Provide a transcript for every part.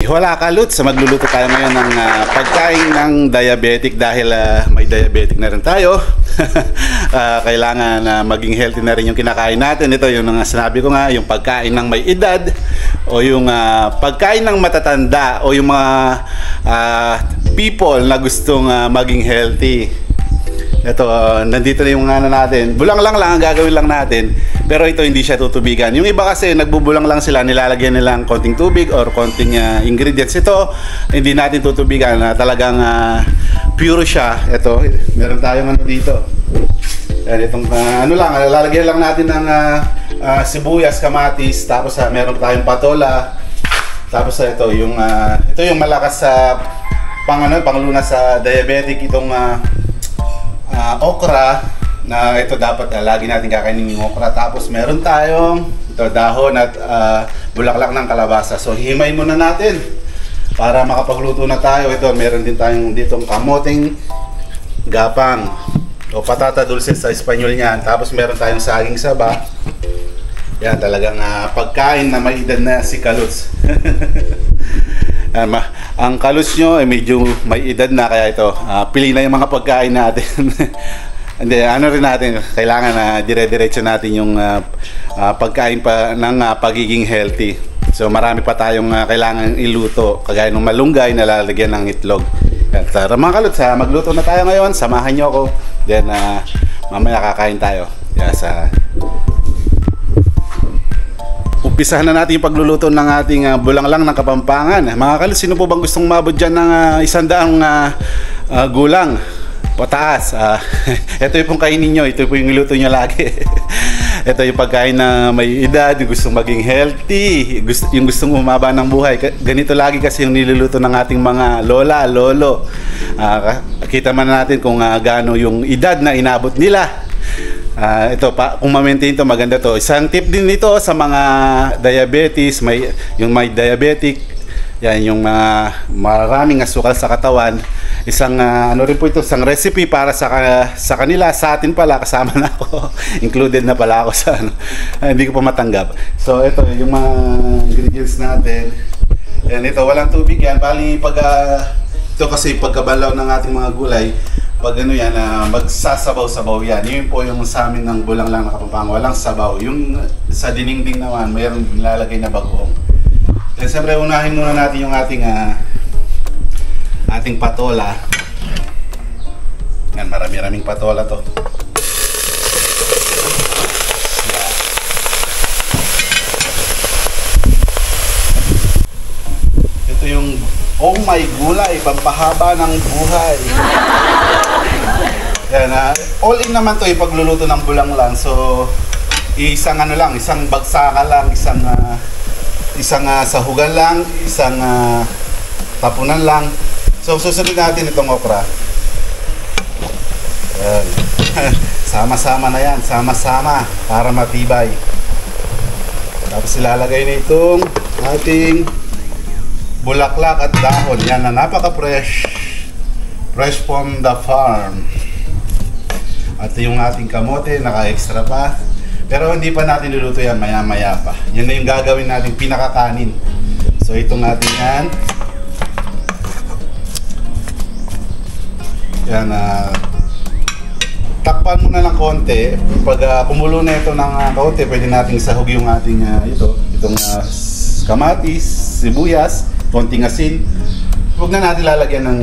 wala ka Lutz, magluluto tayo ngayon ng pagkain ng diabetic dahil may diabetic na rin tayo. Kailangan maging healthy na rin yung kinakain natin. Ito yung sinabi ko nga, yung pagkain ng may edad o yung pagkain ng matatanda o yung mga people na gustong maging healthy. Ito, nandito na yung natin. Bulang lang ang gagawin lang natin. Pero ito hindi siya tutubigan. Yung iba kasi nagbubulang lang sila, nilalagyan nilang konting tubig or konting ingredients. Ito, hindi natin tutubigan. Talagang pure siya. Ito, meron tayong dito. Itong lalagyan lang natin ng sibuyas, kamatis. Tapos meron tayong patola. Tapos ito yung malakas sa panglunas sa diabetic, itong okra, na ito dapat lagi natin kakainin yung okra. Tapos meron tayong dahon at bulaklak ng kalabasa. So hihimayin muna natin para makapagluto na tayo. Ito, meron din tayong ditong kamoting gapang o patata dulce sa Espanyol niyan. Tapos meron tayong saging saba. Yan, talagang pagkain na may edad na si Kalutz. Ang Kalutz nyo ay medyo may edad na, kaya ito pili na yung mga pagkain natin. Hindi, rin natin, kailangan dire-diretso natin yung pagkain pa ng pagiging healthy. So marami pa tayong kailangan iluto, kagaya ng malunggay na lalagyan ng itlog. At mga Kalutz, magluto na tayo ngayon, samahan nyo ako. Then mamaya kakain tayo. Yes, umpisahan na natin yung pagluluto ng ating bulanglang ng Kapampangan. Mga Kalutz, sino po bang gustong mabot dyan ng 100 gulang pataas? Ito yung pong kainin nyo, ito yung pong iluto nyo lagi. Ito yung pagkain na may edad, yung gustong maging healthy, yung gustong umaba ng buhay. Ganito lagi kasi yung niluluto ng ating mga lola, lolo. Kita man natin kung gaano yung edad na inabot nila. Ito pa, kung ma-maintain to, maganda to. Isang tip din nito sa mga diabetes, yung may diabetic, yan, yung maraming asukal sa katawan. Isang rin po ito, isang recipe para sa kanila, sa atin pala, kasama na ako. Included na pala ako sa hindi ko pa matanggap. So ito yung mga ingredients natin. And ito, walang tubig yan. Bali ito kasi pagkabalaw ng ating mga gulay, pag yan, magsasabaw-sabaw yan. Yun po yung sa amin ng bulanglang na Kapampangan, walang sabaw. Yung sa diningding naman, mayroong nilalagay na bagoong. Then siyempre, unahin muna natin yung ating patola. Yan, marami-raming patola to. Ito yung oh my gulay, pampahaba ng buhay. Yan, all in naman to yung pagluluto ng bulanglang. So isang isang bagsaka lang, isang sahugan lang, isang tapunan lang. So susunod natin itong okra. Yan. Sama-sama na yan, sama-sama para matibay. Tapos ilalagay na itong ating bulaklak at dahon. Yan na napaka-fresh, fresh from the farm. At yung ating kamote, naka-extra pa. Pero hindi pa natin luluto yan, maya-maya pa. Yan na yung gagawin natin pinakakanin. So itong ating yan. Yan, takpan muna ng konti. Pag kumulo na ito ng konti, pwede nating sahog yung ating itong kamatis, sibuyas, konting asin. Huwag na natin lalagyan ng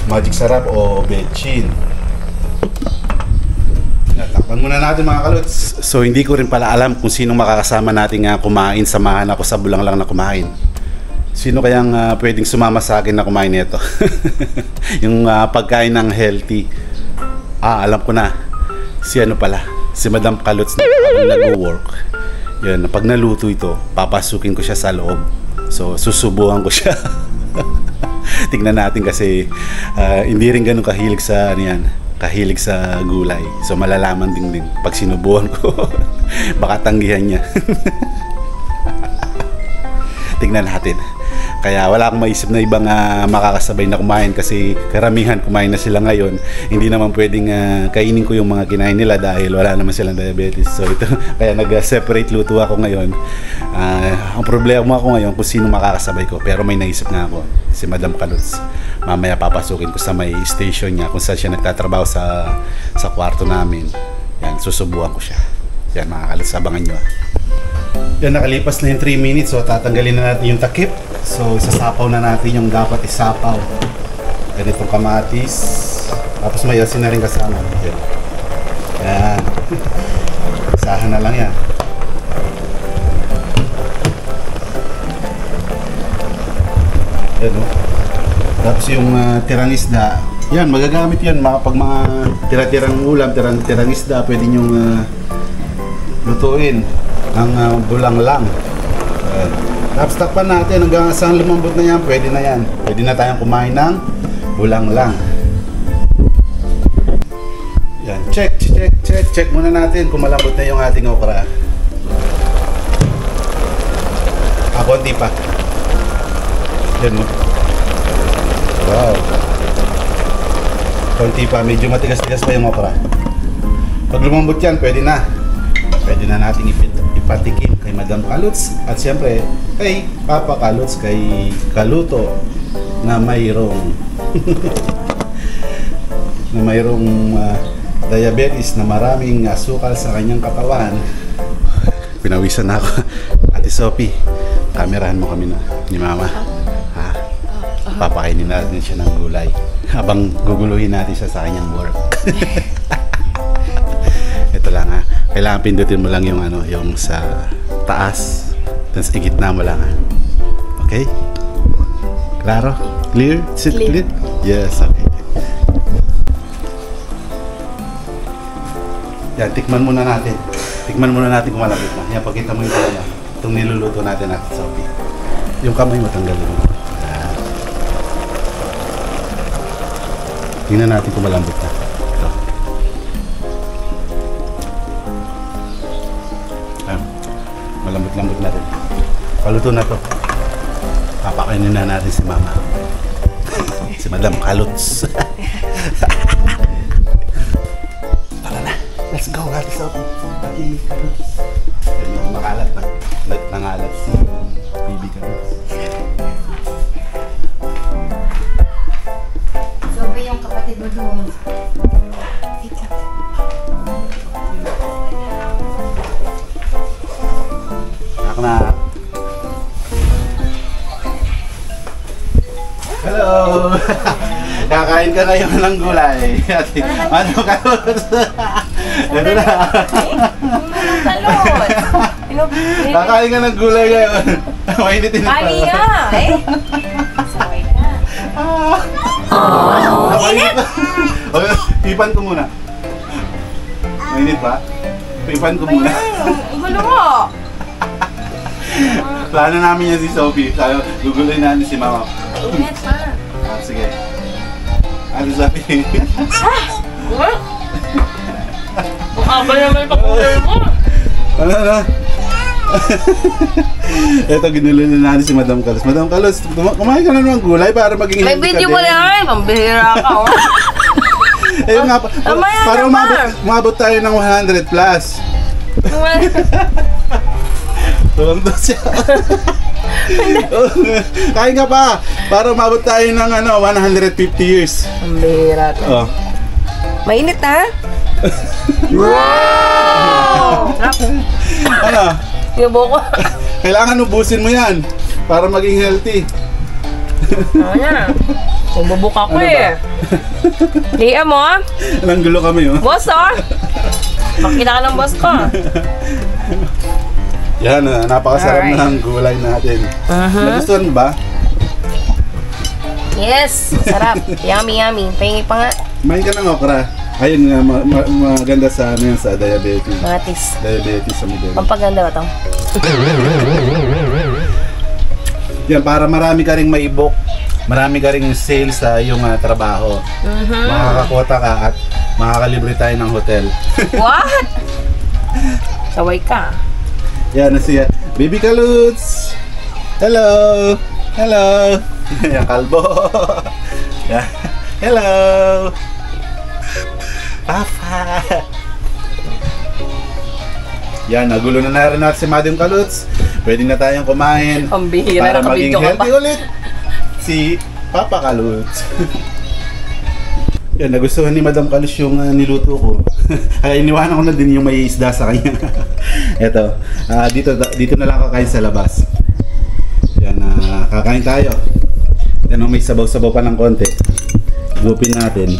magic sarap o bechin. Takpan muna natin mga Kalutz. So hindi ko rin pala alam kung sino makakasama natin kumain. Samahan ako sa bulanglang na kumain. Sino kayang pwedeng sumama sa akin na kumain nito? Yung pagkain ng healthy. Alam ko na. Si Madam Kalutz na nag-work. Yun, pag naluto ito, papasukin ko siya sa loob. So susubukan ko siya. Tignan natin kasi hindi rin ganun kahilig sa kahilig sa gulay. So malalaman din pag sinubukan ko. Baka tanggihan niya. Tignan natin. Kaya wala akong maisip na ibang makakasabay na kumain kasi karamihan kumain na sila ngayon. Hindi naman pwedeng kainin ko yung mga kinain nila dahil wala naman silang diabetes. So ito, kaya nag-separate luto ako ngayon. Ang problema ko ngayon kung sino makakasabay ko. Pero may naisip na ako, si Madam Kaluts. Mamaya papasukin ko sa may station niya kung saan siya nagtatrabaho sa kwarto namin. Yan, susubukan ko siya. Yan mga Kaluts, abangan nyo. Yan, nakalipas na yung 3 minutes, so tatanggalin na natin yung takip. So isasapaw na natin yung dapat isapaw. Ganitong kamatis. Tapos may asin na rin kasama. Yan. Yan. Isahan na lang yan. Yan o. Tapos yung tirang isda. Yan, magagamit yan. Pag mga tira-tirang ulam, tirang isda, pwede nyong lutuin. Ang bulang lang. Tapos takpan natin hanggang saan lumambot na yan, pwede na yan. Pwede na tayong kumain ng bulang lang. Yan, check muna natin kung malambot na yung ating okra. Konti pa. Yan mo. Wow. Konti pa, medyo matigas-tigas pa yung okra. Pag lumambot yan, pwede na. Pwede na natin ipatikim kay Madam Kaluts at siyempre kay Papa Kaluts, kay Kaluto na mayroong diabetes, na maraming asukal sa kanyang katawan. Pinawisan na ako. Ate Sophie, kamerahan mo kami na ni Mama. Ha? Papakainin natin siya ng gulay habang guguluhin natin siya sa kanyang work. Ito lang ha. Kailangan pindutin mo lang yung yung sa taas. Tapos igitna mo lang ha. Okay? Klaro? Clear? Is it clear? Yes, okay. Yan, tikman muna natin. Tikman muna natin kung malapit na. Yan, pagkita mo yung kanya. Itong niluluto natin natin, Sophie. Yung kamay mo, tanggalin mo. Yan. Tingnan natin kung malambot na. Ito. Yan. Malambot-lambot natin. Paluto na to. Papakainin na natin si Mama. Si Madam Kaluts. Tara na. Let's go, Ate Sophie. Ate Kaluts. Medyo makalat na. Nangalat si Baby Kaluts. Sophie yung kapatid mo doon. Na. Hello! Kakain ka ngayon ng gulay. Ano Kaluts? Ito na. Kakain ka ng gulay ngayon. Mainitin pa. Ay, eh. Saway ka. Mainit! Pipan ko muna. Mainit pa? Pipan ko muna. Ang gulo mo. Plano namin yan si Sophie. Sayo, guguluhin namin si Mama. Init pa. Sige. Ano Sophie? Mukha ba naman yung kapulay mo? Ano? Ito, ginulo na natin si Madam Kaluts. Madam Kaluts, kumain ka na ng gulay para maging May healthy ka video din. mo yan. Pambihira ka. Eh nga, para umabot tayo ng 100 plus. Tuwang to siya. Kain ka pa para umabot tayo ng 150 years. Pambihira to. Oh. Mainit ha? Wow! Ano? Tinubo ko. Kailangan ubusin mo yan para maging healthy. Ano yan? Bubuk ako Ano eh. Liam mo ah. Ilang gulo kami oh. Boss ah. Makita ka ng boss ko. Yan, napakasarap Alright. na ng gulay natin. Nagustuhan mo ba? Yes, sarap. Yummy, yummy. Pahingi pa nga. Kumain ka ng okra. Ayun nga, maganda sa yan, sa diabetes. Matis. Diabetes sa modelo. Pampaganda ba ito? Yan, para marami ka ring maibok. Marami ka ring sales sa iyong trabaho. Makakakota ka at makakalibre tayo ng hotel. What? Saway ka. Yan na siya. Baby Kaluts! Hello! Hello. Yan, kalbo. Yan. Hello. Papa. Yan, nagulo na rin natin si Madam Kaluts. Pwede na tayong kumain. Ang bihira, para maging nakabidyo ka healthy pa. ulit si Papa Kaluts. Yan, nagustuhan ni Madam Kaluts yung niluto ko. Kaya iniwanan ko na din yung may isda sa kanya. Eto, dito na lang kakain sa labas. Yan, kakain tayo. Yan, may sabaw-sabaw pa ng konti. Gupin natin.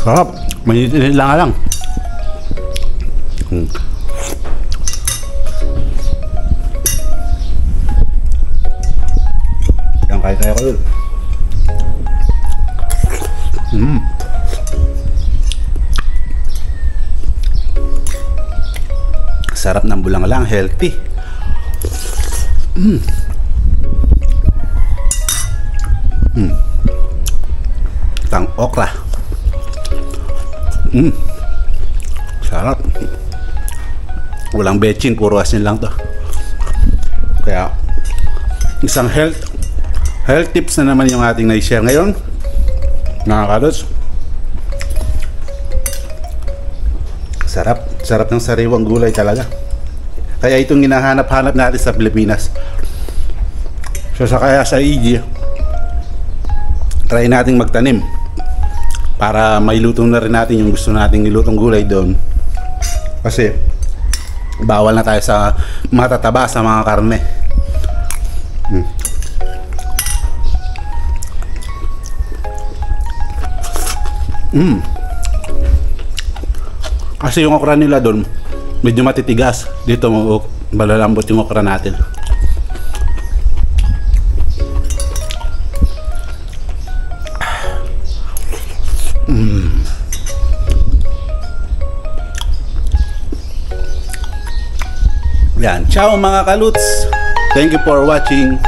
Sarap. Mainit lang. Yan, kaya ko yun. Sarap ng bulanglang, healthy. Tang okra. Sarap. Walang betchin, puro asin lang to. Kaya isang health tips na naman yung ating na-share ngayon, mga kaluts. Sarap ng sariwang gulay talaga. Kaya itong hinahanap-hanap natin sa Pilipinas. So kaya sa EG, try nating magtanim para mailuto na rin natin yung gusto nating nilutong gulay doon. Kasi bawal na tayo sa matataba sa mga karne. Kasi yung okra nila doon medyo matitigas. Dito malalambot yung okra natin. Yan. Ciao mga kaluts. Thank you for watching.